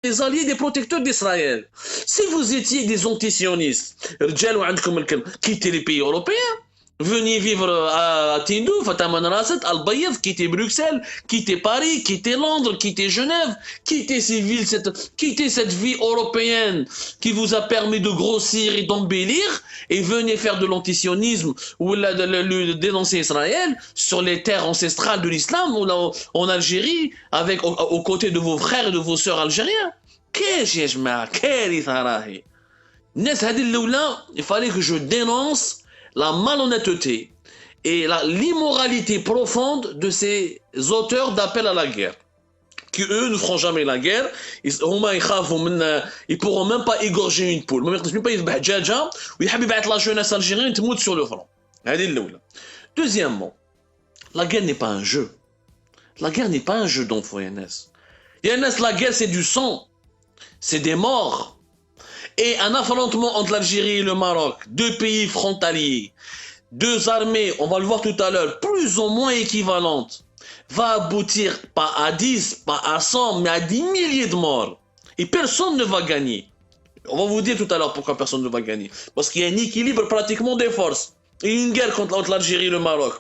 des alliés, des protecteurs d'Israël. Si vous étiez des antisionistes, quittez les pays européens, venez vivre à Tindouf, à Tamanrasset, à Al-Bayed, quittez Bruxelles, quittez Paris, quittez Londres, quittez Genève, quittez ces villes, quittez cette vie européenne qui vous a permis de grossir et d'embellir, et venez faire de l'antisionisme ou de dénoncer Israël sur les terres ancestrales de l'islam ou en Algérie, avec aux côtés de vos frères et de vos sœurs algériens. Qu'est-ce que je m'en il fallait que je dénonce la malhonnêteté et l'immoralité profonde de ces auteurs d'appel à la guerre, qui eux ne feront jamais la guerre. Ils pourront même pas égorger une poule, même pas يذبح دجاجة ويحب يبعث la jeunesse algérienne تموت sur le front. Deuxièmement, la guerre n'est pas un jeu. La guerre n'est pas un jeu d'enfant, Yanes. Yanes, la guerre c'est du sang, c'est des morts. Et un affrontement entre l'Algérie et le Maroc, deux pays frontaliers, deux armées, on va le voir tout à l'heure, plus ou moins équivalentes, va aboutir pas à 10, pas à 100, mais à des milliers de morts. Et personne ne va gagner. On va vous dire tout à l'heure pourquoi personne ne va gagner. Parce qu'il y a un équilibre pratiquement des forces. Et une guerre entre l'Algérie et le Maroc.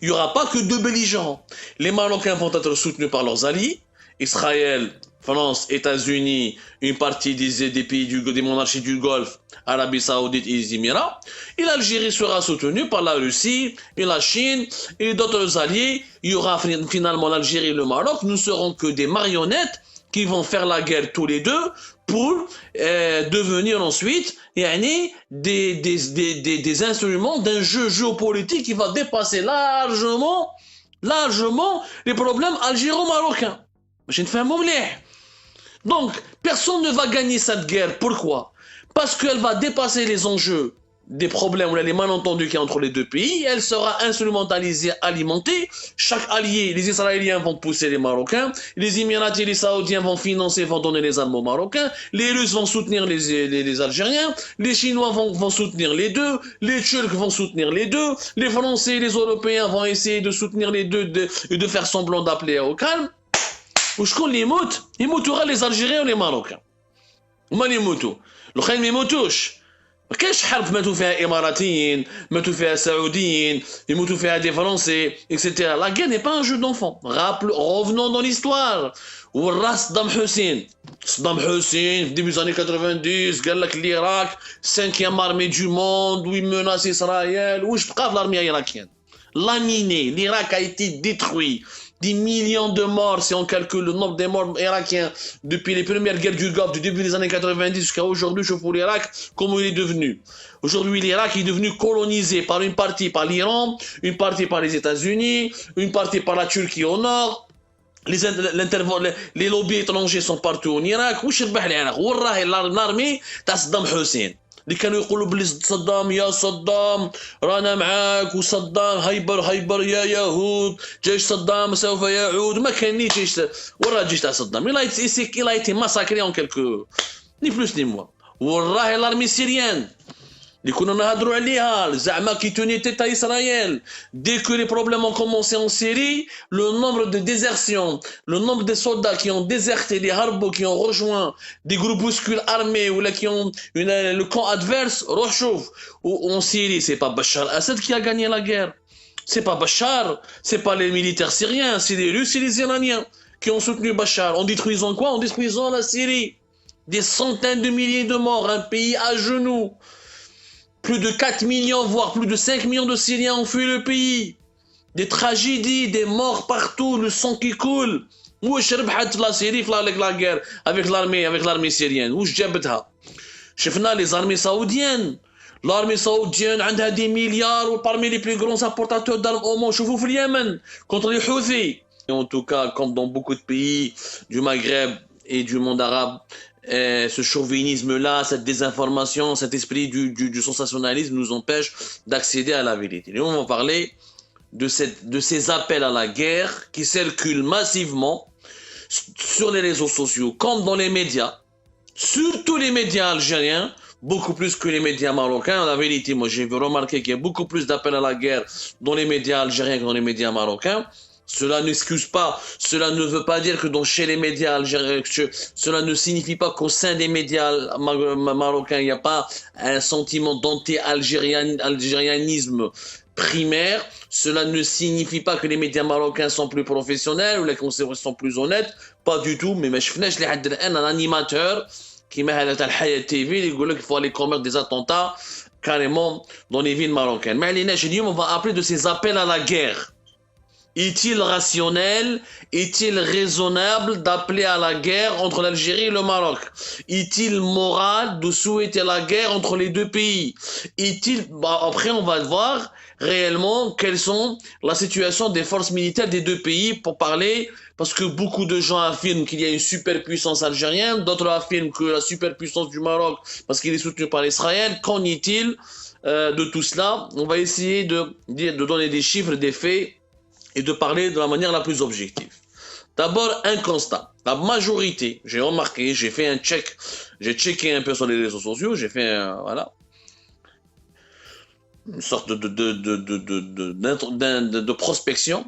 Il n'y aura pas que deux belligérants. Les Marocains vont être soutenus par leurs alliés, Israël, France, États-Unis, une partie des pays des monarchies du Golfe, Arabie Saoudite et les Émirats. Et l'Algérie sera soutenue par la Russie et la Chine et d'autres alliés. Il y aura finalement l'Algérie et le Maroc ne seront que des marionnettes qui vont faire la guerre tous les deux pour devenir ensuite des instruments d'un jeu géopolitique qui va dépasser largement les problèmes algéro-marocains. Je ne fais un mot. Donc, personne ne va gagner cette guerre. Pourquoi? Parce qu'elle va dépasser les enjeux des problèmes ou les malentendus qu'il y a entre les deux pays. Elle sera instrumentalisée, alimentée. Chaque allié, les Israéliens vont pousser les Marocains. Les Émiratis et les Saoudiens vont financer, vont donner les armes aux Marocains. Les Russes vont soutenir les Algériens. Les Chinois vont soutenir les deux. Les Turcs vont soutenir les deux. Les Français et les Européens vont essayer de soutenir les deux et de faire semblant d'appeler au calme. وشكون اللي يموت غير les Algériens ou les Marocains. هما اللي يموتوا. الآخرين ما يموتوش. ما كاينش حرب ماتوا فيها إماراتيين، ماتوا فيها سعوديين، يموتوا فيها des Français, etc. La guerre n'est pas un jeu d'enfant. Revenons dans l'histoire. والراس صدام حسين. صدام حسين في début des années 90 قال لك l'Irak 5e armée du monde, où il menace Israël, واش بقى في l'armée irakienne. Laminé, l'Irak a été détruit. Des millions de morts, si on calcule le nombre des morts irakiens depuis les premières guerres du Golfe, du début des années 90 jusqu'à aujourd'hui, pour l'Irak, comment il est devenu. Aujourd'hui, l'Irak est devenu colonisé par une partie par l'Iran, une partie par les États-Unis, une partie par la Turquie au nord. Les lobbies étrangers sont partout en Irak. L'armée de Saddam Hussein. اللي كانوا يقولوا بلي صدام يا صدام رانا معاك وصدام هيبر يا يهود جيش صدام سوف يعود ما كان ني جيش وراه جيش تاع صدام il a été massacré en quelques ni plus ni moins وراه l'armée syrienne اللي كنا نهضروا عليها زعما كي توني تاع إسرائيل. Dès que les problèmes ont commencé en Syrie, le nombre de désertions, le nombre de soldats qui ont déserté les harbos, qui ont rejoint des groupuscules armés ou là qui ont le camp adverse, en Syrie, c'est pas Bachar Assad qui a gagné la guerre. C'est pas Bachar, c'est pas les militaires syriens, c'est les Russes et les Iraniens qui ont soutenu Bachar. En détruisant quoi? En détruisant la Syrie. Des centaines de milliers de morts, un pays à genoux. Plus de 4 millions, voire plus de 5 millions de Syriens ont fui le pays. Des tragédies, des morts partout, le sang qui coule. Wesh ربحت la Syrie avec la guerre, avec l'armée syrienne. Wesh جابتها. شفنا les armées saoudiennes. L'armée saoudienne a des milliards parmi les plus grands importateurs d'armes au monde. شوفوا في اليمن contre les Houthis. En tout cas, comme dans beaucoup de pays du Maghreb et du monde arabe, ce chauvinisme-là, cette désinformation, cet esprit du sensationnalisme nous empêche d'accéder à la vérité. Et on va parler de ces appels à la guerre qui circulent massivement sur les réseaux sociaux, comme dans les médias, surtout les médias algériens, beaucoup plus que les médias marocains. La vérité, moi j'ai remarqué qu'il y a beaucoup plus d'appels à la guerre dans les médias algériens que dans les médias marocains. Cela n'excuse pas, cela ne veut pas dire que chez les médias algériens, cela ne signifie pas qu'au sein des médias marocains, il n'y a pas un sentiment d'anti-algérianisme primaire. Cela ne signifie pas que les médias marocains sont plus professionnels ou les conservateurs sont plus honnêtes. Pas du tout, mais je n'ai un animateur qui m'a dit à la TV, il faut aller commettre des attentats carrément dans les villes marocaines. Mais on va appeler de ces appels à la guerre. Est-il rationnel, est-il raisonnable d'appeler à la guerre entre l'Algérie et le Maroc? Est-il moral de souhaiter la guerre entre les deux pays? Est-il... après, on va voir réellement quelles sont la situation des forces militaires des deux pays pour parler, parce que beaucoup de gens affirment qu'il y a une superpuissance algérienne, d'autres affirment que la superpuissance du Maroc, parce qu'il est soutenu par Israël. Qu'en est-il de tout cela? On va essayer de donner des chiffres, des faits, et de parler de la manière la plus objective. D'abord, un constat. La majorité, j'ai remarqué, j'ai fait un check, j'ai checké un peu sur les réseaux sociaux, j'ai fait voilà, une sorte de prospection.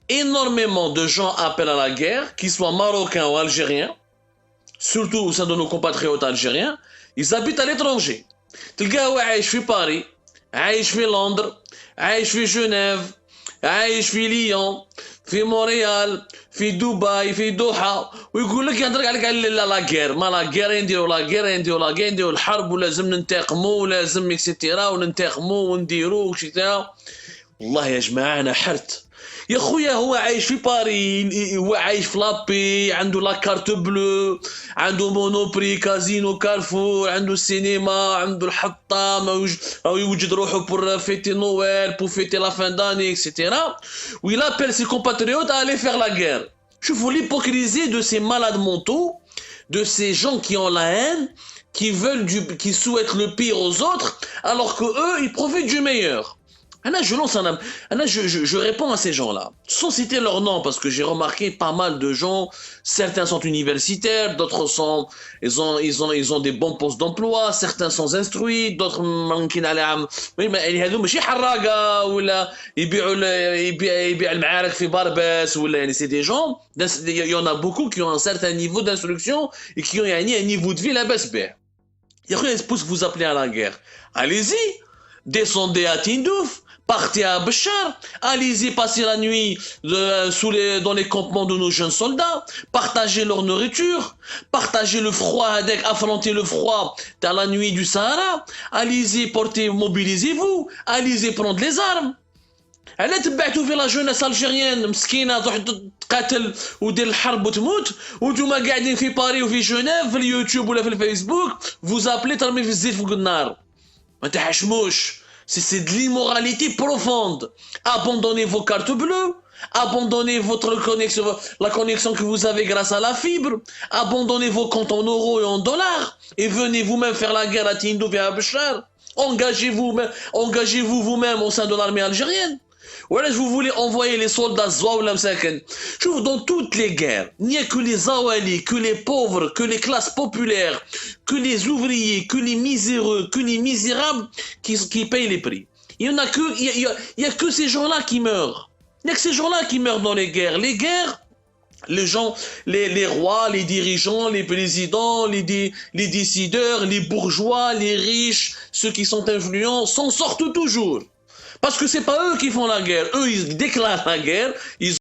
Énormément de gens appellent à la guerre, qu'ils soient marocains ou algériens, surtout au sein de nos compatriotes algériens, ils habitent à l'étranger. تلقاه عايش في باريس, عايش في لندن, عايش في جنيف, عايش في ليون, في مونريال, في دبي, في دوحة, ويقول لك يهضرك عليك على لا غير, ما لا غير نديرو لا غير نديرو الحرب ولازم ننتقموا ولازم اكسيتيرا وننتقموا ونديرو اكسيتيرا. والله يا جماعة أنا حرت. يا خويا هو عايش في باريس, هو عايش في لابي, عنده لا كارت بلو, عنده مونوبري, كازينو, كارفور, عنده السينما, عنده الحطة, أو يوجد روحه pour fêter Noël, pour fêter la fin d'année, etc. Où il appelle ses compatriotes à aller faire la guerre. Je vous l'hypocrisie de ces malades mentaux, de ces gens qui ont la haine, qui souhaitent le pire aux autres, alors que eux, ils profitent du meilleur. Je réponds à ces gens-là, sans citer leur nom, parce que j'ai remarqué pas mal de gens, certains sont universitaires, d'autres sont, ils ont des bons postes d'emploi, certains sont instruits, d'autres ممكن عليهم هذو ماشي حراقة ولا يبيع المعارك في بارباس ولا يعني c'est des gens, il y en a beaucoup qui ont un certain niveau d'instruction et qui ont un niveau de vie لاباس به. يا أخي vous appelez à la guerre, allez-y, descendez à Tindouf. Partez à Béchar, allez-y passer la nuit dans les campements de nos jeunes soldats, partagez leur nourriture, partagez le froid, affrontez le froid dans la nuit du Sahara, allez-y mobilisez-vous, allez-y prendre les armes. علاش تبعتوا في لا جوناس الجيريان مسكينه تروح تقاتل ودير الحرب وتموت وانتوما قاعدين في باريس وفي جنيف في اليوتيوب ولا في الفيسبوك فوزابلي ترمي في الزيت فوق النار ما تحشموش. C'est de l'immoralité profonde. Abandonnez vos cartes bleues, abandonnez la connexion que vous avez grâce à la fibre, abandonnez vos comptes en euros et en dollars, et venez vous-même faire la guerre à Tindouf et à Béchar. Engagez-vous vous-même au sein de l'armée algérienne. Ou alors vous voulez envoyer les soldats Zwa ou Lamsaken. Je vous dans toutes les guerres, il n'y a que les Zawali, que les pauvres, que les classes populaires, que les ouvriers, que les miséreux, que les misérables qui payent les prix. Il y a que ces gens-là qui meurent. Il n'y a que ces gens-là qui meurent dans les guerres. Les guerres, les gens, les rois, les dirigeants, les présidents, les décideurs, les bourgeois, les riches, ceux qui sont influents, s'en sortent toujours. Parce que c'est pas eux qui font la guerre. Eux, ils déclarent la guerre, ils